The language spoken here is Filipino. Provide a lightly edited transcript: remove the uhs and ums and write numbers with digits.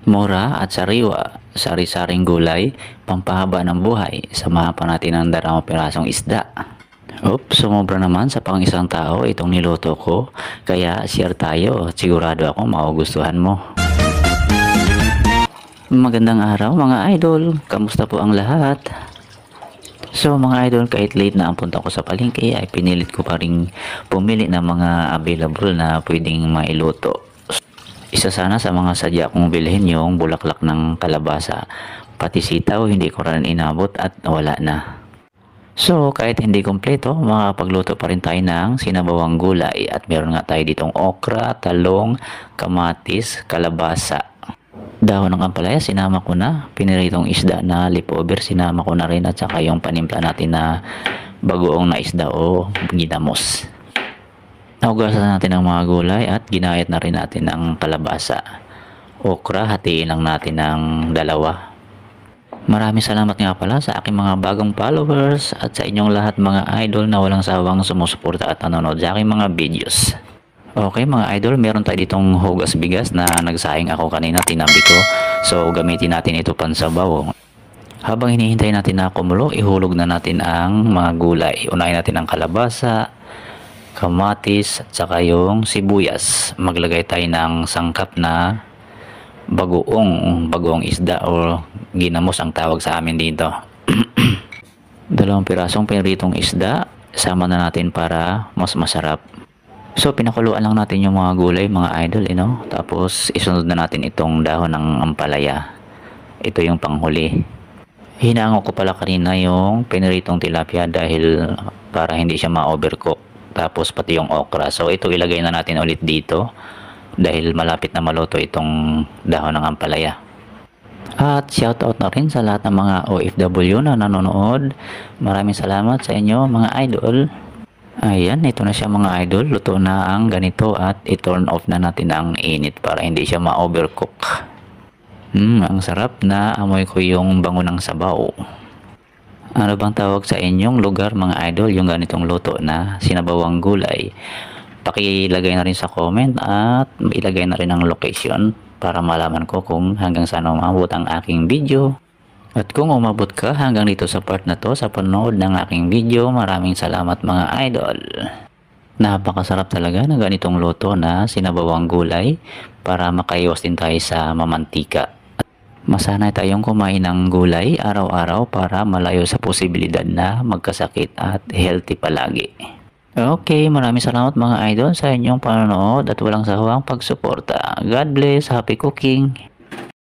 Mura at sariwa, sari-saring gulay, pampahaba ng buhay, samahan pa natin ng 2 pirasong isda. Oops, sumobra naman sa pang isang tao itong niluto ko, kaya share tayo at sigurado ako magugustuhan mo. Magandang araw mga idol, kamusta po ang lahat? So mga idol, kahit late na ang punta ko sa palengke ay pinilit ko pa rin pumili ng mga available na pwedeng mailuto. Isa sana sa mga sadya kong bilhin yung bulaklak ng kalabasa, pati sitaw hindi ko rin inabot at wala na. So kahit hindi kompleto, makapagluto pa rin tayo ng sinabawang gulay at meron nga tayo ditong okra, talong, kamatis, kalabasa. Dahon ng ampalaya sinama ko na, piniritong isda na lipover sinama ko na rin at saka yung panimpla natin na bagoong na isda o ginamos. Nahugasan natin ang mga gulay at ginayat na rin natin ang kalabasa. Okra, hatiin lang natin ng 2. Maraming salamat nga pala sa aking mga bagong followers at sa inyong lahat mga idol na walang sawang sumusuporta at nanonood sa aking mga videos. Okay mga idol, meron tayo ditong hugas bigas na nagsayang ako kanina, tinabi ko. So gamitin natin ito pansabaw. Habang hinihintay natin na kumulo, ihulog na natin ang mga gulay. Unahin natin ang kalabasa, kamatis at saka yung sibuyas. Maglagay tayo ng sangkap na bagoong isda o ginamos ang tawag sa amin dito. 2 pirasong pinritong isda, sama na natin para mas masarap. So pinakuluan lang natin yung mga gulay mga idol, tapos isunod na natin itong dahon ng ampalaya. Ito yung panghuli. Hinango ko pala kanina yung piniritong tilapia dahil para hindi siya ma-overcook. Tapos pati yung okra. So ito ilagay na natin ulit dito dahil malapit na maluto itong dahon ng ampalaya. At shoutout na rin sa lahat ng mga OFW na nanonood. Maraming salamat sa inyo mga idol. Ayan, ito na siya mga idol. Luto na ang ganito at i-turn off na natin ang init para hindi siya ma-overcook. Ang sarap na amoy ko yung bango ng sabaw. Ano bang tawag sa inyong lugar mga idol yung ganitong luto na sinabawang gulay? Pakilagay na rin sa comment at ilagay na rin ang location para malaman ko kung hanggang saan umabot ang aking video. At kung umabot ka hanggang dito sa part na to sa panonood ng aking video, maraming salamat mga idol. Napakasarap talaga ng ganitong luto na sinabawang gulay para makaiwas din tayo sa mamantika. Masanay tayong kumain ng gulay araw-araw para malayo sa posibilidad na magkasakit at healthy palagi. Okay, maraming salamat mga idol sa inyong panonood at walang sawang pagsuporta. God bless, happy cooking!